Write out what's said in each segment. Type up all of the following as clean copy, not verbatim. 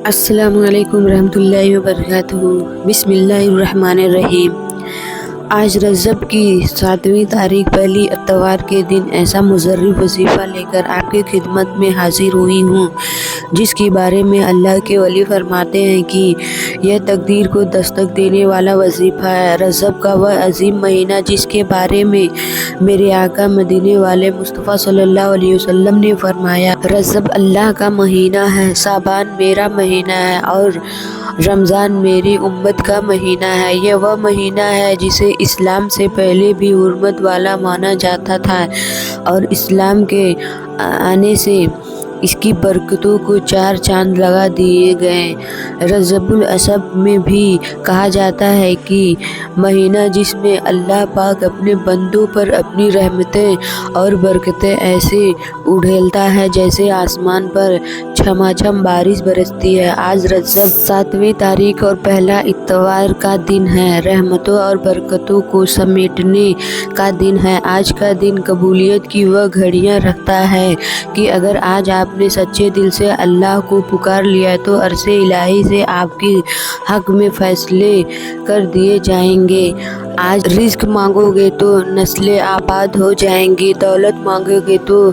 السلام علیکم ورحمۃ اللہ وبرکاتہ۔ بسم اللہ الرحمن الرحیم۔ آج رجب کی 7ویں تاریخ پہلی اتوار کے دن ایسا مضرب وظیفہ لے کر آپ کی خدمت میں حاضر ہوئی ہوں جس کے بارے میں اللہ کے ولی فرماتے ہیں کہ یہ تقدیر کو دستک دینے والا وظیفہ ہے۔ رجب کا وہ عظیم مہینہ جس کے بارے میں میرے آقا مدینے والے مصطفیٰ صلی اللہ علیہ وسلم نے فرمایا، رجب اللہ کا مہینہ ہے، شعبان میرا مہینہ ہے اور رمضان میری امت کا مہینہ ہے۔ یہ وہ مہینہ ہے جسے اسلام سے پہلے بھی حرمت والا مانا جاتا تھا اور اسلام کے آنے سے اس کی برکتوں کو 4 چاند لگا دیے گئے۔ رجب الاسب میں بھی کہا جاتا ہے کہ مہینہ جس میں اللہ پاک اپنے بندوں پر اپنی رحمتیں اور برکتیں ایسے اڑھیلتا ہے جیسے آسمان پر چھماچھم بارش برستی ہے۔ آج رجب 7ویں تاریخ اور پہلا اتوار کا دن ہے، رحمتوں اور برکتوں کو سمیٹنے کا دن ہے۔ آج کا دن قبولیت کی وہ گھڑیاں رکھتا ہے کہ اگر آج آپ نے سچے دل سے اللہ کو پکار لیا تو عرش الہی سے آپ کے حق میں فیصلے کر دیے جائیں گے۔ آج رزق مانگو گے تو نسلیں آباد ہو جائیں گی، دولت مانگو گے تو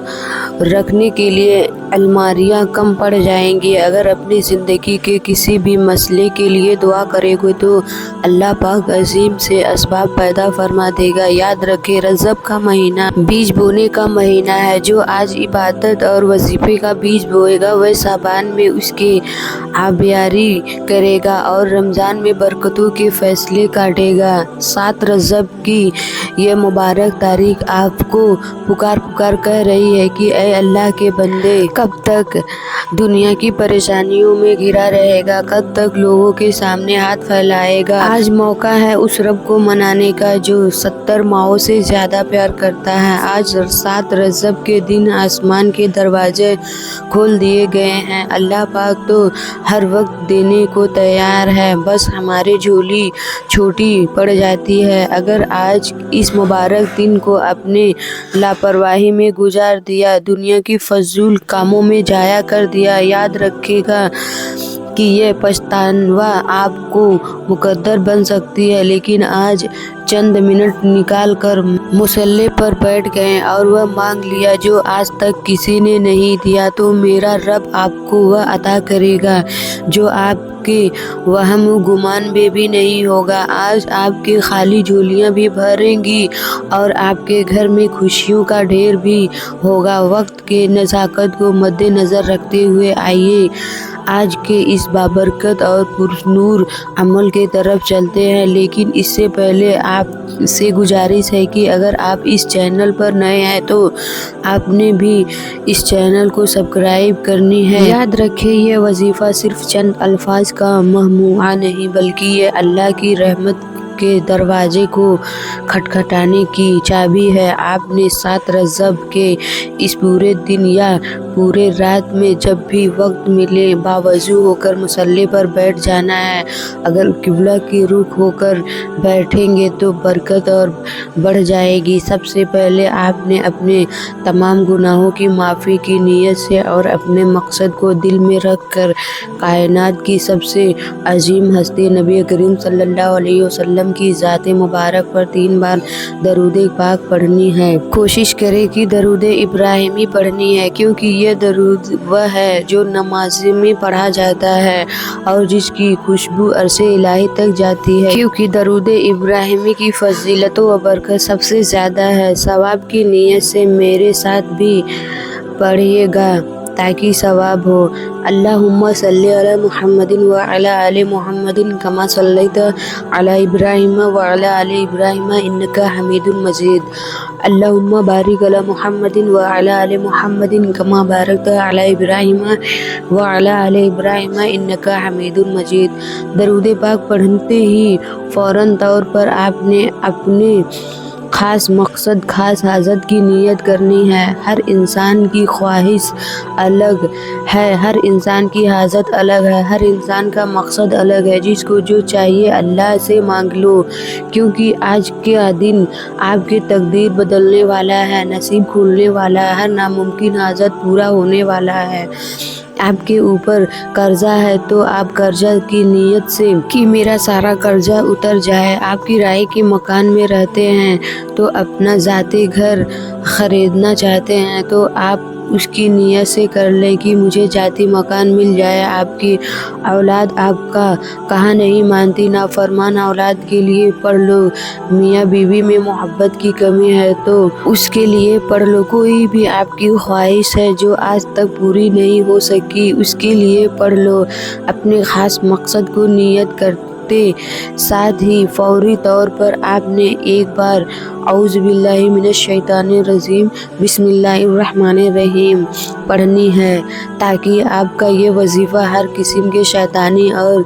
رکھنے کے لیے الماریاں کم پڑ جائیں گی، اگر اپنی زندگی کے کسی بھی مسئلے کے لیے دعا کرے گے تو اللہ پاک عظیم سے اسباب پیدا فرما دے گا۔ یاد رکھے، رجب کا مہینہ بیج بونے کا مہینہ ہے۔ جو آج عبادت اور وظیفے کا بیج بوئے گا وہ شعبان میں اس کی آبیاری کرے گا اور رمضان میں برکتوں کے فیصلے کاٹے گا۔ 7 رجب کی یہ مبارک تاریخ آپ کو پکار کہہ رہی ہے کہ اے اللہ کے بندے، کب تک دنیا کی پریشانیوں میں گھرا رہے گا، کب تک لوگوں کے سامنے ہاتھ پھیلائے گا۔ آج موقع ہے اس رب کو منانے کا جو 70 ماہوں سے زیادہ پیار کرتا ہے۔ آج 7 رجب کے دن آسمان کے دروازے کھول دیے گئے ہیں۔ اللہ پاک تو ہر وقت دینے کو تیار ہے، بس ہماری جھولی چھوٹی پڑ جاتی ہے۔ اگر آج اس مبارک دن کو اپنے لاپرواہی میں گزار دیا، دنیا کی فضول کاموں میں ضائع کر دیا، یاد رکھے گا کہ یہ پچھتاوا آپ کو مقدر بن سکتی ہے۔ لیکن آج چند منٹ نکال کر مصلی پر بیٹھ گئے اور وہ مانگ لیا جو آج تک کسی نے نہیں دیا، تو میرا رب آپ کو وہ عطا کرے گا جو آپ کے وہم و گمان میں بھی نہیں ہوگا۔ آج آپ کی خالی جھولیاں بھی بھریں گی اور آپ کے گھر میں خوشیوں کا ڈھیر بھی ہوگا۔ وقت کے نزاکت کو مد نظر رکھتے ہوئے آئیے آج کے اس بابرکت اور پرنور عمل کی طرف چلتے ہیں، لیکن اس سے پہلے آپ سے گزارش ہے کہ اگر آپ اس چینل پر نئے ہیں تو آپ نے بھی اس چینل کو سبسکرائب کرنی ہے۔ یاد رکھیں، یہ وظیفہ صرف چند الفاظ کا مجموعہ نہیں بلکہ یہ اللہ کی رحمت کے دروازے کو کھٹکھٹانے کی چابی ہے۔ آپ نے 7 رجب کے اس پورے دن یا پورے رات میں جب بھی وقت ملے باوضو ہو کر مصلی پر بیٹھ جانا ہے۔ اگر قبلہ کی رخ ہو کر بیٹھیں گے تو برکت اور بڑھ جائے گی۔ سب سے پہلے آپ نے اپنے تمام گناہوں کی معافی کی نیت سے اور اپنے مقصد کو دل میں رکھ کر کائنات کی سب سے عظیم ہستی نبی کریم صلی اللہ علیہ وسلم کی ذات مبارک پر 3 بار درود پاک پڑھنی ہے۔ کوشش کریں کہ درود ابراہیمی پڑھنی ہے، کیونکہ یہ درود وہ ہے جو نماز میں پڑھا جاتا ہے اور جس کی خوشبو عرش الہی تک جاتی ہے، کیونکہ درود ابراہیمی کی فضیلت و برکت سب سے زیادہ ہے۔ ثواب کی نیت سے میرے ساتھ بھی پڑھیے گا تاکہ ثواب ہو۔ اللہم صلی علی محمد وعلی آل محمد کما صلیت علی ابراہیم وعلی آل ابراہیم انک حمید مجید۔ اللہم بارک علی محمد وعلی آل محمد کما بارکت علی ابراہیم وعلی آل ابراہیم انک حمید مجید۔ درود پاک پڑھتے ہی فوراً طور پر آپ نے اپنے خاص مقصد، خاص حاجت کی نیت کرنی ہے۔ ہر انسان کی خواہش الگ ہے، ہر انسان کی حاجت الگ ہے، ہر انسان کا مقصد الگ ہے۔ جس کو جو چاہیے اللہ سے مانگ لو، کیونکہ آج کا دن آپ کی تقدیر بدلنے والا ہے، نصیب کھولنے والا ہے، ہر ناممکن حاجت پورا ہونے والا ہے۔ آپ کے اوپر قرضہ ہے تو آپ قرضہ کی نیت سے کہ میرا سارا قرضہ اتر جائے۔ آپ کرائے کے مکان میں رہتے ہیں تو اپنا ذاتی گھر خریدنا چاہتے ہیں تو آپ اس کی نیت سے کر لیں کہ مجھے ذاتی مکان مل جائے۔ آپ کی اولاد آپ کا کہا نہیں مانتی، نافرمان اولاد کے لیے پڑھ لو۔ میاں بیوی میں محبت کی کمی ہے تو اس کے لیے پڑھ لو۔ کوئی بھی آپ کی خواہش ہے جو آج تک پوری نہیں ہو سکی، اس کے لیے پڑھ لو۔ اپنے خاص مقصد کو نیت کرتے ساتھ ہی فوری طور پر آپ نے ایک بار اعوذ باللہ من الشیطان الرجیم بسم اللہ الرحمن الرحیم پڑھنی ہے، تاکہ آپ کا یہ وظیفہ ہر قسم کے شیطانی اور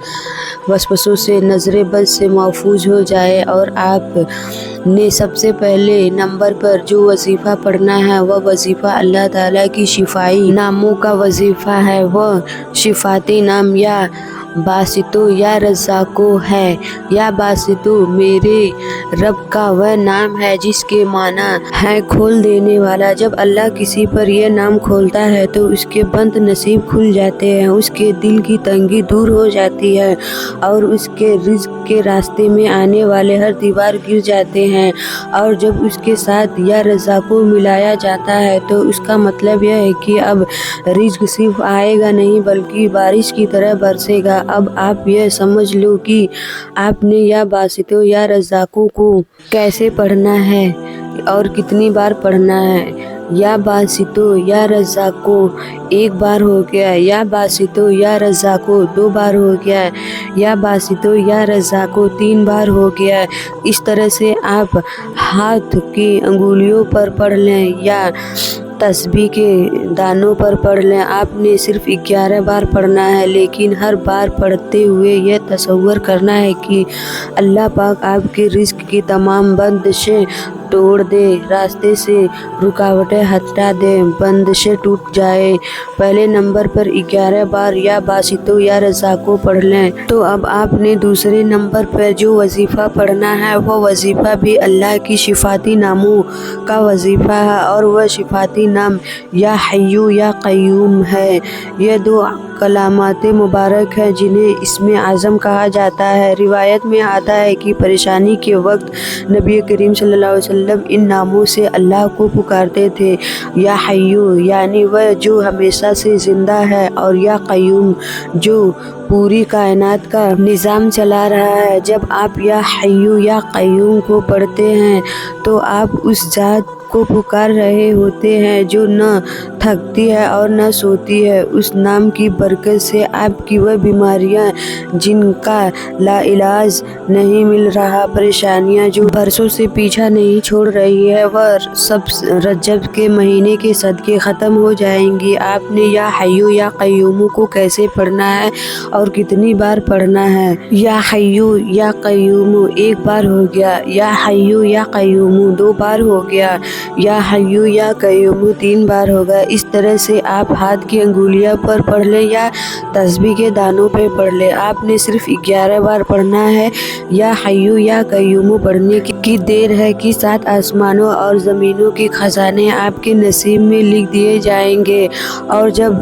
وسوسوں سے، نظر بد سے محفوظ ہو جائے۔ اور آپ نے سب سے پہلے نمبر پر جو وظیفہ پڑھنا ہے وہ وظیفہ اللہ تعالیٰ کی شفائی ناموں کا وظیفہ ہے۔ وہ شفاتی نام یا باسطو یا رزاقو ہے۔ یا باسطو میرے رب کا وہ نام ہے جس کے معنی ہے کھول دینے والا۔ جب اللہ کسی پر یہ نام کھولتا ہے تو اس کے بند نصیب کھل جاتے ہیں، اس کے دل کی تنگی دور ہو جاتی ہے اور اس کے رزق کے راستے میں آنے والے ہر دیوار گر جاتے ہیں۔ اور جب اس کے ساتھ یا رزاقو ملایا جاتا ہے تو اس کا مطلب یہ ہے کہ اب رزق صرف آئے گا نہیں بلکہ بارش کی طرح برسے گا۔ اب آپ یہ سمجھ لو کہ آپ نے یا باسطو یا رزاقو کو کیسے پڑھنا ہے اور کتنی بار پڑھنا ہے۔ یا باسطو یا رزاقو ایک بار ہو گیا، یا باسطو یا رزاقو 2 بار ہو گیا، یا باسطو یا رزاقو 3 بار ہو گیا۔ اس طرح سے آپ ہاتھ کی انگلیوں پر پڑھ لیں یا تسبیح کے دانوں پر پڑھ لیں۔ آپ نے صرف 11 بار پڑھنا ہے، لیکن ہر بار پڑھتے ہوئے یہ تصور کرنا ہے کہ اللہ پاک آپ کے رزق کی تمام بندشیں توڑ دے، راستے سے رکاوٹیں ہٹا دے، بندشیں ٹوٹ جائے۔ پہلے نمبر پر 11 بار یا باسطو یا رزاقو پڑھ لیں تو اب آپ نے دوسرے نمبر پر جو وظیفہ پڑھنا ہے وہ وظیفہ بھی اللہ کی شفاتی ناموں کا وظیفہ ہے، اور وہ شفاتی نام یا حیو یا قیوم ہے۔ یہ 2 کلمات مبارک ہیں جنہیں اسم اعظم کہا جاتا ہے۔ روایت میں آتا ہے کہ پریشانی کے وقت نبی کریم صلی اللہ علیہ وسلم ان ناموں سے اللہ کو پکارتے تھے۔ یا حیو یعنی وہ جو ہمیشہ سے زندہ ہے، اور یا قیوم جو پوری کائنات کا نظام چلا رہا ہے۔ جب آپ یا حیو یا قیوم کو پڑھتے ہیں تو آپ اس ذات کو پکار رہے ہوتے ہیں جو نہ تھکتی ہے اور نہ سوتی ہے۔ اس نام کی برکت سے آپ کی وہ بیماریاں جن کا لا علاج نہیں مل رہا، پریشانیاں جو برسوں سے پیچھا نہیں چھوڑ رہی ہے، وہ سب رجب کے مہینے کے صدقے ختم ہو جائیں گی۔ آپ نے یا حیو یا قیوم کو کیسے پڑھنا ہے اور کتنی بار پڑھنا ہے۔ یا حیو یا قیوم 1 بار ہو گیا، یا حیو یا قیوم 2 بار ہو گیا، یا حیو یا قیوم 3 بار ہوگا۔ اس طرح سے آپ ہاتھ کی انگلیاں پر پڑھ لیں یا تسبیح کے دانوں پہ پڑھ لیں۔ آپ نے صرف 11 بار پڑھنا ہے۔ یا حیو یا قیوم پڑھنے کی دیر ہے کہ 7 آسمانوں اور زمینوں کے خزانے آپ کے نصیب میں لکھ دیے جائیں گے، اور جب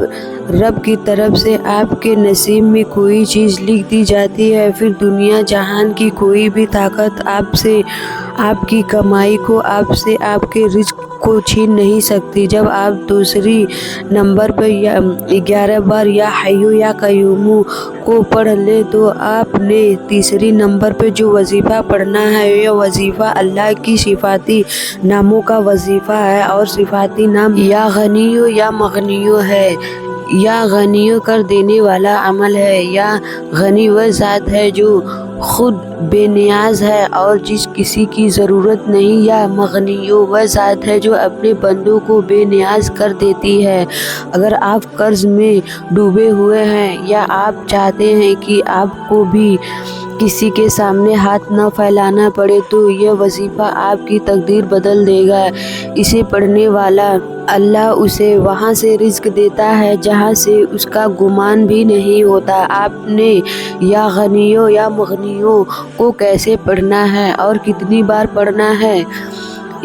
رب کی طرف سے آپ کے نصیب میں کوئی چیز لکھ دی جاتی ہے پھر دنیا جہان کی کوئی بھی طاقت آپ سے، آپ کی کمائی کو، آپ سے، آپ کے رزق کو چھین نہیں سکتی۔ جب آپ دوسری نمبر پر 11 بار یا حیو یا قیوم کو پڑھ لیں تو آپ نے تیسری نمبر پہ جو وظیفہ پڑھنا ہے یہ وظیفہ اللہ کی صفاتی ناموں کا وظیفہ ہے، اور صفاتی نام یا غنیو یا مغنیو ہے۔ یا غنیو کر دینے والا عمل ہے۔ یا غنی وہ ذات ہے جو خود بے نیاز ہے اور جس کسی کی ضرورت نہیں۔ یا مغنیو وہ ذات ہے جو اپنے بندوں کو بے نیاز کر دیتی ہے۔ اگر آپ قرض میں ڈوبے ہوئے ہیں یا آپ چاہتے ہیں کہ آپ کو بھی کسی کے سامنے ہاتھ نہ پھیلانا پڑے تو یہ وظیفہ آپ کی تقدیر بدل دے گا۔ اسے پڑھنے والا اللہ اسے وہاں سے رزق دیتا ہے جہاں سے اس کا گمان بھی نہیں ہوتا۔ آپ نے یا غنیو یا مغنیو کو کیسے پڑھنا ہے اور کتنی بار پڑھنا ہے؟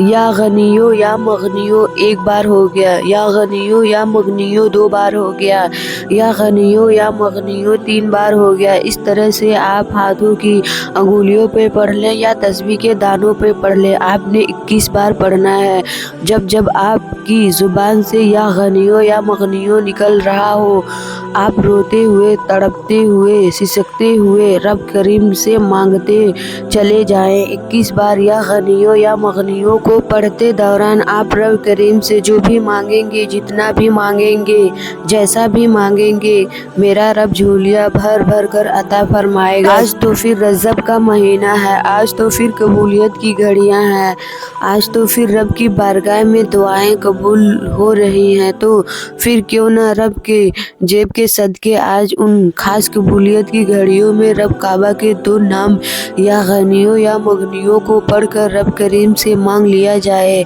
یا غنیو یا مغنیو ایک بار ہو گیا، یا غنیو یا مغنیو دو بار ہو گیا، یا غنیو یا مغنیو تین بار ہو گیا۔ اس طرح سے آپ ہاتھوں کی انگلیوں پہ پڑھ لیں یا تسبیح کے دانوں پہ پڑھ لیں، آپ نے 21 بار پڑھنا ہے۔ جب جب آپ کی زبان سے یا غنیو یا مغنیو نکل رہا ہو، آپ روتے ہوئے، تڑپتے ہوئے، سسکتے ہوئے رب کریم سے مانگتے چلے جائیں۔ 21 بار یا غنیو یا مغنیو کو پڑھتے دوران آپ رب کریم سے جو بھی مانگیں گے، جتنا بھی مانگیں گے، جیسا بھی مانگیں گے، میرا رب جھولیاں بھر بھر کر عطا فرمائے گا۔ آج تو پھر رجب کا مہینہ ہے، آج تو پھر قبولیت کی گھڑیاں ہیں، آج تو پھر رب کی بارگاہ میں دعائیں قبول ہو رہی ہیں، تو پھر کیوں نہ رب کے جیب کے صدقے آج ان خاص قبولیت کی گھڑیوں میں رب کعبہ کے دو نام یا غنیو یا مغنیو کو پڑھ کر رب کریم سے مانگ لیا جائے۔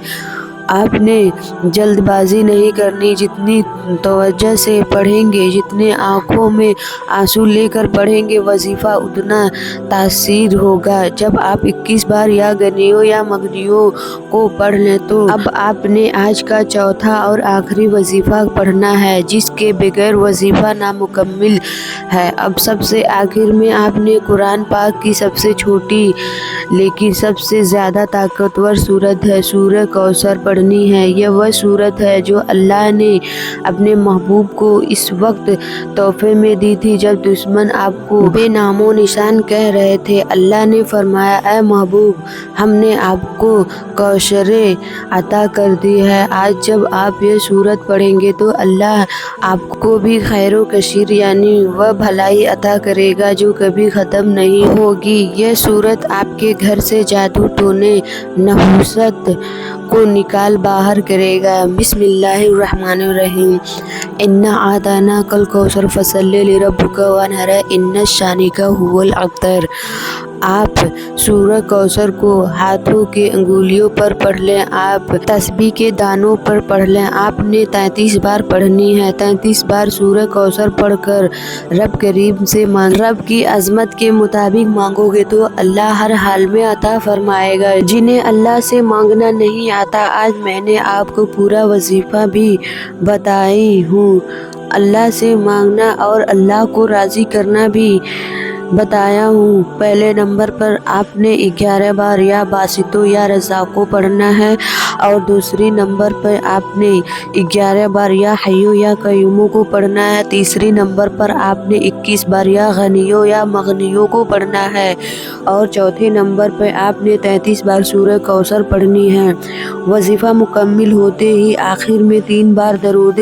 آپ نے جلد بازی نہیں کرنی، جتنی توجہ سے پڑھیں گے، جتنے آنکھوں میں آنسو لے کر پڑھیں گے وظیفہ، اتنا تاثیر ہوگا۔ جب آپ 21 بار یا غنیو یا مغنیو کو پڑھ لیں تو اب آپ نے آج کا چوتھا اور آخری وظیفہ پڑھنا ہے، جس کے بغیر وظیفہ نامکمل ہے۔ اب سب سے آخر میں آپ نے قرآن پاک کی سب سے چھوٹی لیکن سب سے زیادہ طاقتور سورت ہے، سورہ کوثر پڑھنی ہے۔ یہ وہ سورت ہے جو اللہ نے اپنے محبوب کو اس وقت تحفے میں دی تھی جب دشمن آپ کو بے نام و نشان کہہ رہے تھے۔ اللہ نے فرمایا، اے محبوب، ہم نے آپ کو کوثریں عطا کر دی ہے۔ آج جب آپ یہ سورت پڑھیں گے تو اللہ آپ کو بھی خیر و کثیر یعنی وہ بھلائی عطا کرے گا جو کبھی ختم نہیں ہوگی۔ یہ سورت آپ کے گھر سے جادو ٹونے، نحوست کو نکال باہر کرے گا۔ بسم اللہ الرحمن الرحیم۔ انا اعطیناک الکوثر فصلی لربک وانحر ان شانئک ھو الابتر۔ آپ سورہ کوثر کو ہاتھوں کی انگلیوں پر پڑھ لیں، آپ تسبیح کے دانوں پر پڑھ لیں۔ آپ نے 33 بار پڑھنی ہے۔ 33 بار سورہ کوثر پڑھ کر رب کریم سے مانگ، رب کی عظمت کے مطابق مانگو گے تو اللہ ہر حال میں عطا فرمائے گا۔ جنہیں اللہ سے مانگنا نہیں آتا، آج میں نے آپ کو پورا وظیفہ بھی بتائی ہوں۔ اللہ سے مانگنا اور اللہ کو راضی کرنا بھی بتایا ہوں۔ پہلے نمبر پر آپ نے 11 بار یا باسطو یا رزاقو پڑھنا ہے، اور دوسری نمبر پر آپ نے 11 بار یا حیو یا قیومو کو پڑھنا ہے۔ تیسری نمبر پر آپ نے 21 بار یا غنیو یا مغنیو کو پڑھنا ہے، اور چوتھے نمبر پر آپ نے 33 بار سورہ کوثر پڑھنی ہے۔ وظیفہ مکمل ہوتے ہی آخر میں 3 بار درود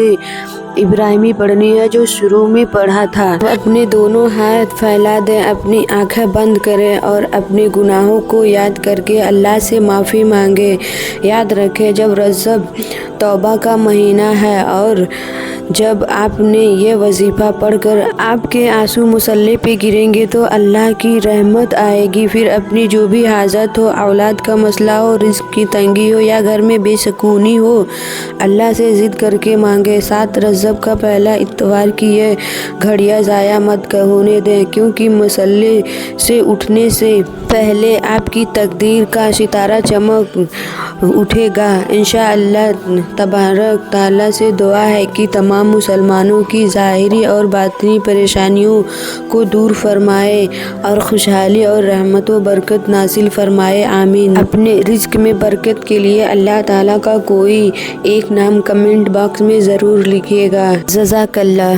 ابراہیمی پڑھنی ہے جو شروع میں پڑھا تھا۔ اپنے دونوں ہاتھ پھیلا دیں، اپنی آنکھیں بند کریں اور اپنے گناہوں کو یاد کر کے اللہ سے معافی مانگیں۔ یاد رکھیں، جب رجب توبہ کا مہینہ ہے اور جب آپ نے یہ وظیفہ پڑھ کر آپ کے آنسو مصلی پہ گریں گے تو اللہ کی رحمت آئے گی۔ پھر اپنی جو بھی حاجت ہو، اولاد کا مسئلہ ہو، رزق کی تنگی ہو یا گھر میں بے سکونی ہو، اللہ سے ضد کر کے مانگے۔ 7 رجب کا پہلا اتوار کی یہ گھڑیاں ضائع مت ہونے دیں، کیونکہ مصلی سے اٹھنے سے پہلے آپ کی تقدیر کا ستارہ چمک اٹھے گا۔ انشاءاللہ تبارک تعالیٰ سے دعا ہے کہ تمام مسلمانوں کی ظاہری اور باطنی پریشانیوں کو دور فرمائے اور خوشحالی اور رحمت و برکت نازل فرمائے، آمین۔ اپنے رزق میں برکت کے لیے اللہ تعالیٰ کا کوئی ایک نام کمنٹ باکس میں ضرور لکھیے گا۔ جزاک اللہ۔